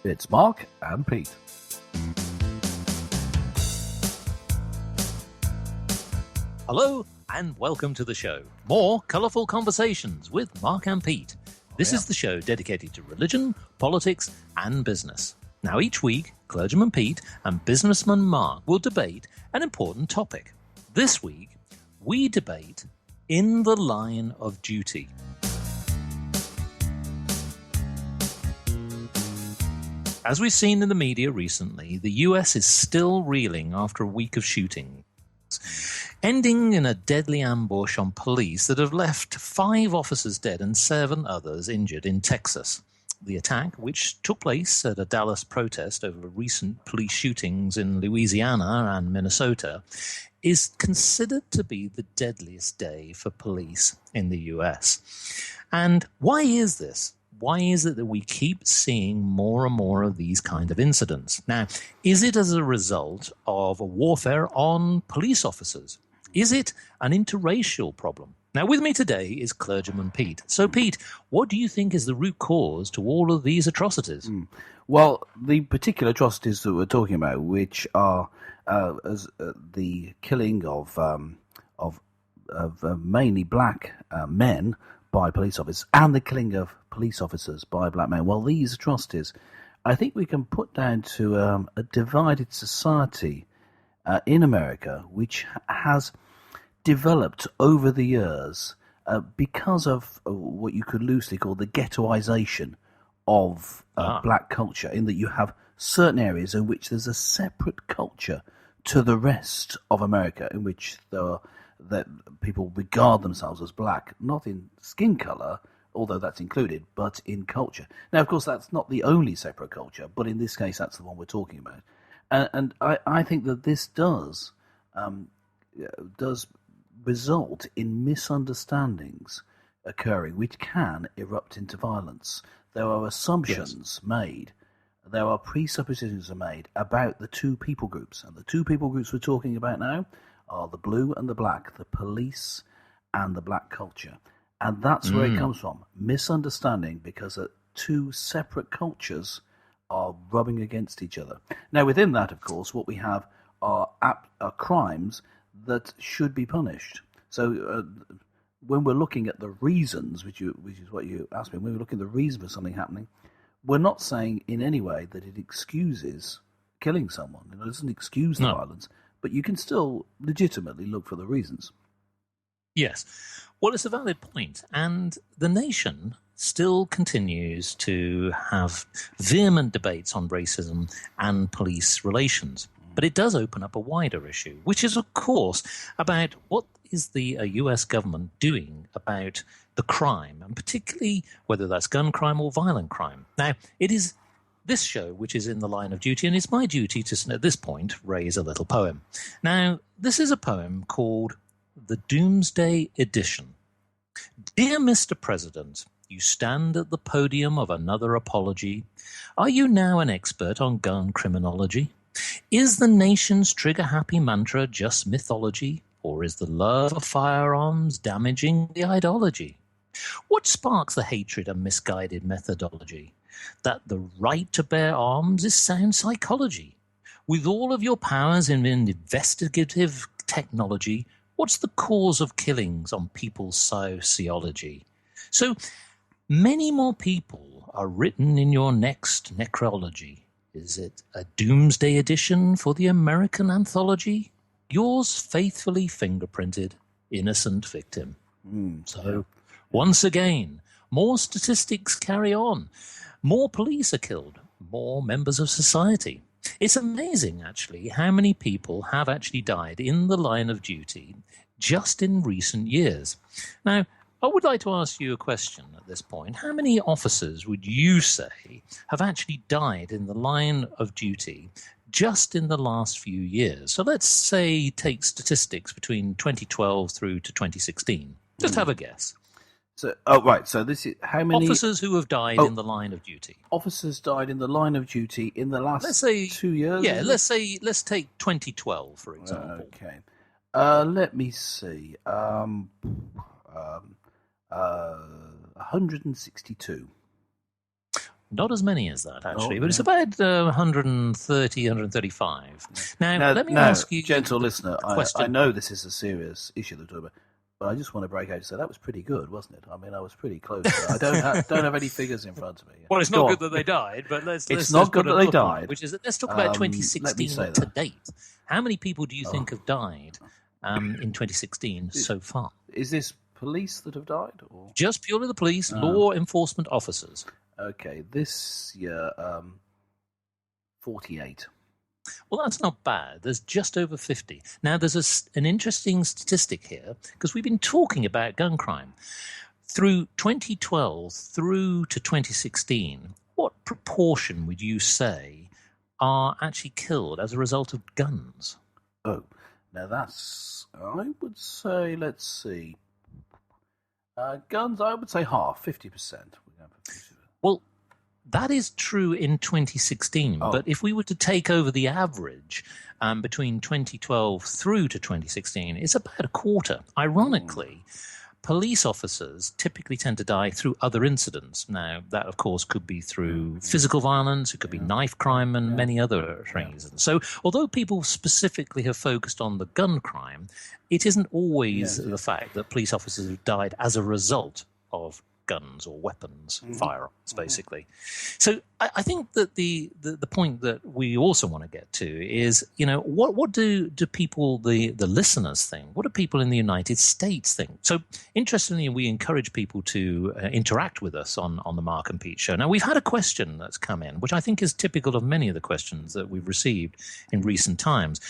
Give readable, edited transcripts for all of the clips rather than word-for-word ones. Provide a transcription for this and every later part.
It's Mark and Pete. Hello and welcome to the show. More colourful conversations with Mark and Pete. This is the show dedicated to religion, politics and business. Now each week, Clergyman Pete and businessman Mark will debate an important topic. This week, we debate in the line of duty. As we've seen in the media recently, the US is still reeling after a week of shootings, ending in a deadly ambush on police that have left 5 officers dead and 7 others injured in Texas. The attack, which took place at a Dallas protest over recent police shootings in Louisiana and Minnesota, is considered to be the deadliest day for police in the US. And why is this? Why is it that we keep seeing more and more of these kind of incidents? Now, is it as a result of a warfare on police officers? Is it an interracial problem? Now, with me today is Clergyman Pete. So, Pete, what do you think is the root cause to all of these atrocities? Well, the particular atrocities that we're talking about, which are the killing of mainly black men by police officers, and the killing of police officers by black men. Well, these atrocities, I think we can put down to a divided society in America, which has developed over the years because of what you could loosely call the ghettoization of black culture, in that you have certain areas in which there's a separate culture to the rest of America, in which that people regard themselves as black, not in skin colour, although that's included, but in culture. Now, of course, that's not the only separate culture, but in this case, that's the one we're talking about. And I think that this does result in misunderstandings occurring, which can erupt into violence. There are assumptions made, there are presuppositions made about the two people groups, and the two people groups we're talking about now are the blue and the black, the police and the black culture. And that's where it comes from. Misunderstanding, because two separate cultures are rubbing against each other. Now, within that, of course, what we have are crimes that should be punished. So when we're looking at the reasons, which is what you asked me, when we're looking at the reason for something happening, we're not saying in any way that it excuses killing someone. It doesn't excuse the violence. But you can still legitimately look for the reasons. Yes. Well, it's a valid point. And the nation still continues to have vehement debates on racism and police relations. But it does open up a wider issue, which is, of course, about what is the US government doing about the crime, and particularly whether that's gun crime or violent crime. Now, it is this show which is in the line of duty, and it's my duty to, at this point, raise a little poem. Now, this is a poem called The Doomsday Edition. Dear Mr. President, you stand at the podium of another apology. Are you now an expert on gun criminology? Is the nation's trigger-happy mantra just mythology, or is the love of firearms damaging the ideology? What sparks the hatred and misguided methodology? That the right to bear arms is sound psychology. With all of your powers in investigative technology, what's the cause of killings on people's sociology? So many more people are written in your next necrology. Is it a doomsday edition for the American anthology? Yours faithfully fingerprinted, innocent victim. Once again, more statistics carry on. More police are killed, more members of society. It's amazing, actually, how many people have actually died in the line of duty just in recent years. Now, I would like to ask you a question at this point. How many officers would you say have actually died in the line of duty just in the last few years? So let's say take statistics between 2012 through to 2016. Just have a guess. So, So this is how many officers who have died in the line of duty. Officers died in the line of duty in the last, let's say, 2 years. Yeah, let's take 2012 for example. Okay. Let me see. 162. Not as many as that, actually, Oh, but it's about 130, 135. Now, let me ask you, gentle listener, a question. I know this is a serious issue that we're talking about, but I just want to break out and say that was pretty good, wasn't it? I mean, I was pretty close. I don't have any figures in front of me. Well, it's not good that they died, but it's not good that they died. Which is, let's talk about 2016 to date. How many people do you think have died in 2016 so far? Is this police that have died? Or? Just purely the police, law enforcement officers. Okay, this year, 48. Well, that's not bad. There's just over 50. Now, there's an interesting statistic here, because we've been talking about gun crime. Through 2012 through to 2016, what proportion would you say are actually killed as a result of guns? Oh, now that's, I would say, let's see. Guns, I would say half, 50%. Well, that is true in 2016, but if we were to take over the average between 2012 through to 2016, it's about a quarter. Ironically, police officers typically tend to die through other incidents. Now, that, of course, could be through physical violence, it could be knife crime, and many other reasons. So, although people specifically have focused on the gun crime, it isn't always the fact that police officers have died as a result of guns or weapons, firearms, basically. So I think that the point that we also want to get to is, what do people, the listeners think? What do people in the United States think? So interestingly, we encourage people to interact with us on the Mark and Pete Show. Now, we've had a question that's come in, which I think is typical of many of the questions that we've received in recent times.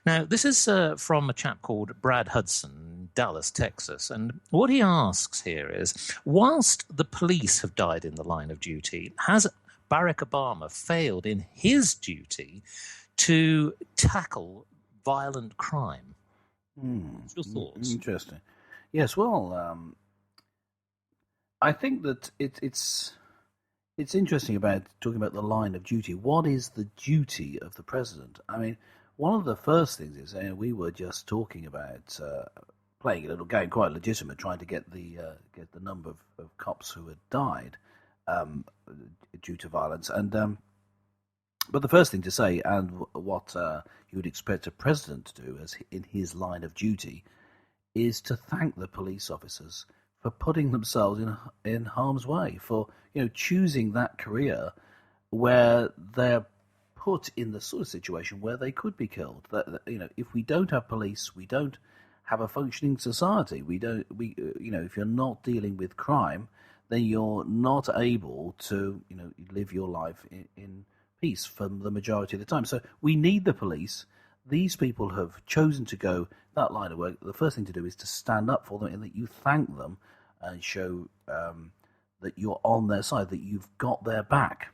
Now, this is from a chap called Brad Hudson, Dallas, Texas. And what he asks here is, whilst the police have died in the line of duty, has Barack Obama failed in his duty to tackle violent crime? What's your thoughts? Interesting. Yes, well, I think that it's interesting about talking about the line of duty. What is the duty of the president? I mean, one of the first things is, we were just talking about playing a little game, quite legitimate, trying to get the number of cops who had died due to violence. And but the first thing to say, and what you would expect a president to do as in his line of duty, is to thank the police officers for putting themselves in harm's way, for choosing that career where they're put in the sort of situation where they could be killed. That if we don't have police, we don't have a functioning society. If you're not dealing with crime, then you're not able to live your life in peace for the majority of the time. So we need the police. These people have chosen to go that line of work. The first thing to do is to stand up for them, and that you thank them and show that you're on their side, that you've got their back.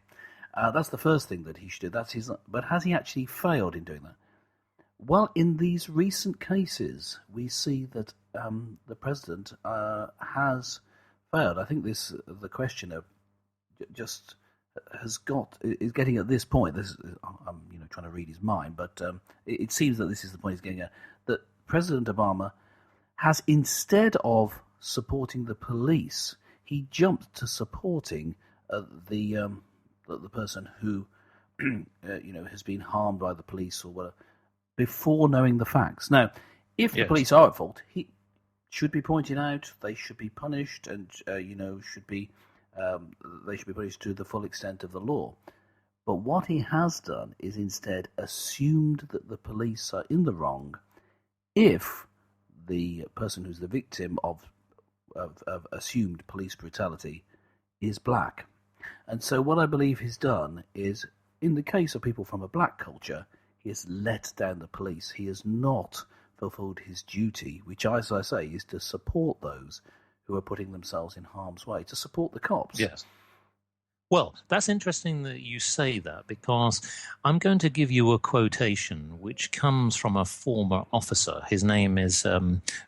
That's the first thing that he should do. But has he actually failed in doing that? Well, in these recent cases, we see that the president has failed. I think the questioner just is getting at this point. I'm trying to read his mind, but it seems that this is the point he's getting at. That President Obama has, instead of supporting the police, he jumped to supporting the person who has been harmed by the police or whatever, before knowing the facts. Now, if the police are at fault, he should be pointed out. They should be punished, and they should be punished to the full extent of the law. But what he has done is instead assumed that the police are in the wrong if the person who's the victim of assumed police brutality is black. And so what I believe he's done is, in the case of people from a black culture, he has let down the police. He has not fulfilled his duty, which, as I say, is to support those who are putting themselves in harm's way, to support the cops. Yes. Well, that's interesting that you say that, because I'm going to give you a quotation which comes from a former officer. His name is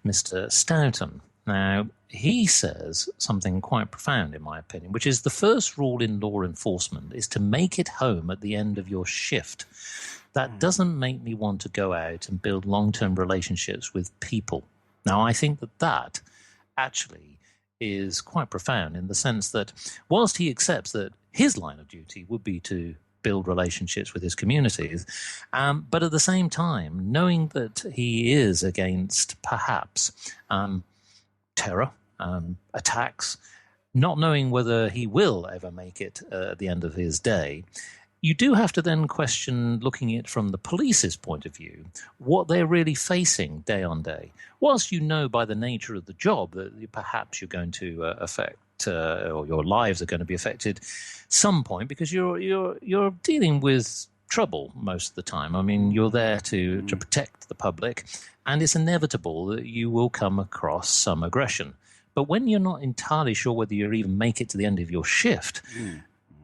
Mr. Stoughton. Now, he says something quite profound, in my opinion, which is the first rule in law enforcement is to make it home at the end of your shift. That doesn't make me want to go out and build long-term relationships with people. Now, I think that actually is quite profound, in the sense that whilst he accepts that his line of duty would be to build relationships with his communities. But at the same time, knowing that he is against perhaps terror, attacks, not knowing whether he will ever make it at the end of his day, you do have to then question, looking at it from the police's point of view, what they're really facing day on day. Whilst you know by the nature of the job that perhaps you're going to affect or your lives are going to be affected some point, because you're dealing with trouble most of the time. I mean, you're there to protect the public, and it's inevitable that you will come across some aggression. But when you're not entirely sure whether you'll even make it to the end of your shift,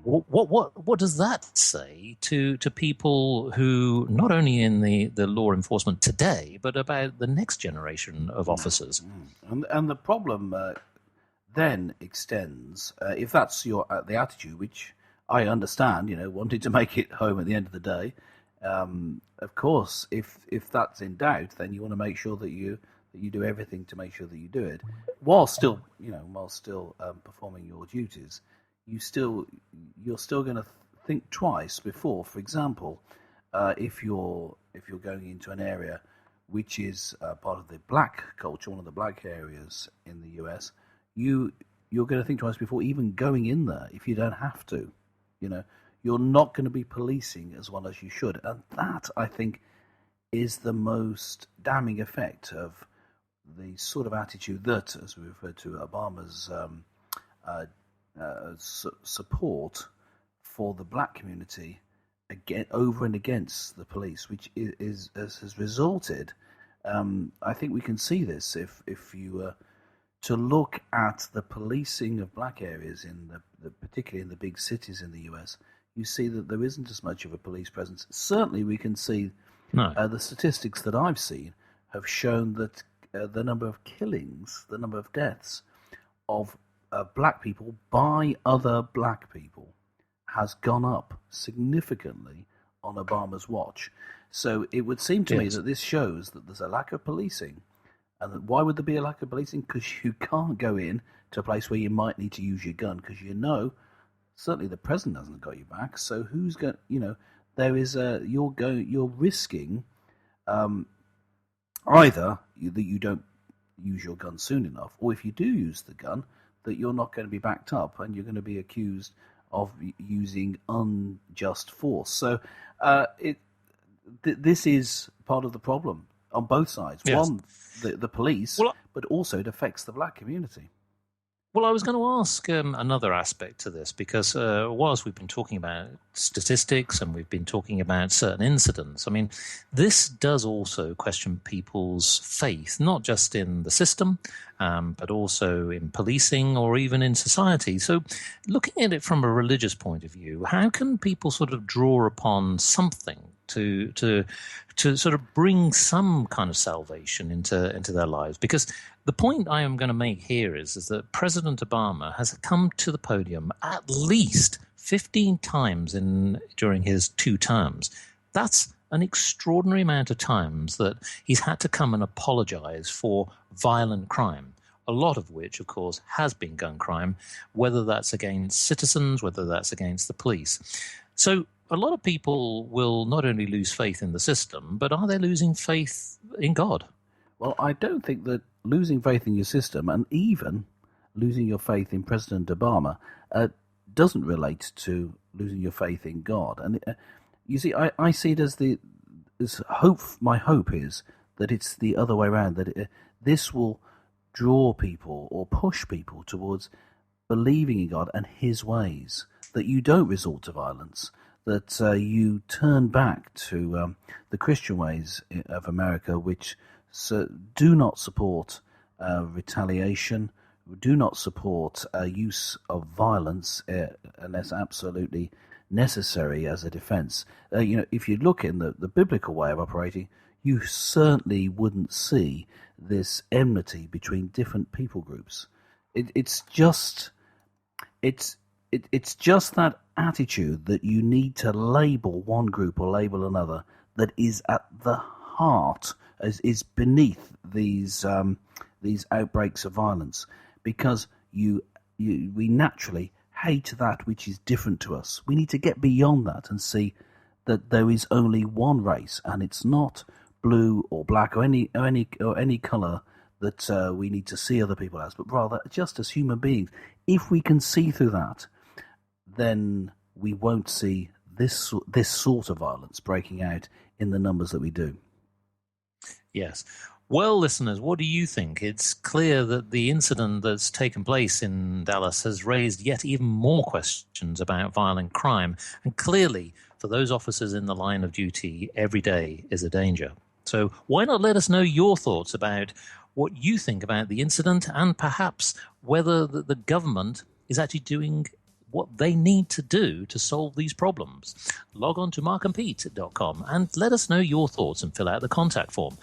what does that say to people who not only in the law enforcement today, but about the next generation of officers? And the problem then extends, if that's the attitude, which I understand, wanting to make it home at the end of the day. Of course, if that's in doubt, then you want to make sure that you do everything to make sure that you do it, while still performing your duties. You're still going to think twice before, for example, if you're going into an area which is part of the black culture, one of the black areas in the US, you're going to think twice before even going in there if you don't have to. You're not going to be policing as well as you should, and that, I think, is the most damning effect of the sort of attitude that, as we referred to, Obama's support for the black community over and against the police, which has resulted. I think we can see this if you were to look at the policing of black areas particularly in the big cities in the US. You see that there isn't as much of a police presence. Certainly, we can see the statistics that I've seen have shown that the number of killings, the number of deaths of black people by other black people has gone up significantly on Obama's watch. So it would seem to me that this shows that there's a lack of policing. And that why would there be a lack of policing? Because you can't go in to a place where you might need to use your gun, because certainly the president hasn't got your back. So who's going? There is you're risking either that you don't use your gun soon enough, or if you do use the gun, that you're not going to be backed up and you're going to be accused of using unjust force. So this is part of the problem on both sides. Yes. One, the police, but also it affects the black community. Well, I was going to ask another aspect to this, because whilst we've been talking about statistics and we've been talking about certain incidents, I mean, this does also question people's faith, not just in the system, but also in policing or even in society. So looking at it from a religious point of view, how can people sort of draw upon something to sort of bring some kind of salvation into their lives? Because the point I am going to make here is that President Obama has come to the podium at least 15 times during his 2 terms. That's an extraordinary amount of times that he's had to come and apologize for violent crime, a lot of which, of course, has been gun crime, whether that's against citizens, whether that's against the police. So a lot of people will not only lose faith in the system, but are they losing faith in God? Well, I don't think that losing faith in your system, and even losing your faith in President Obama, doesn't relate to losing your faith in God. And you see, I see it as hope. My hope is that it's the other way around, that this will draw people or push people towards believing in God and His ways, that you don't resort to violence, that you turn back to the Christian ways of America, which do not support retaliation, do not support use of violence unless absolutely necessary as a defense. If you look in the biblical way of operating, you certainly wouldn't see this enmity between different people groups. It's just that attitude that you need to label one group or label another that is at the heart, is beneath these outbreaks of violence, because we naturally hate that which is different to us. We need to get beyond that and see that there is only one race, and it's not blue or black or any colour that we need to see other people as, but rather just as human beings. If we can see through that, then we won't see this sort of violence breaking out in the numbers that we do. Yes. Well, listeners, what do you think? It's clear that the incident that's taken place in Dallas has raised yet even more questions about violent crime. And clearly, for those officers in the line of duty, every day is a danger. So why not let us know your thoughts about what you think about the incident, and perhaps whether the government is actually doing what they need to do to solve these problems. Log on to markandpete.com and let us know your thoughts and fill out the contact form.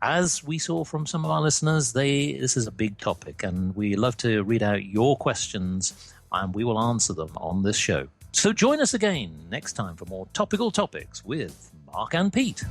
As we saw from some of our listeners, this is a big topic, and we love to read out your questions, and we will answer them on this show. So join us again next time for more topical topics with Mark and Pete.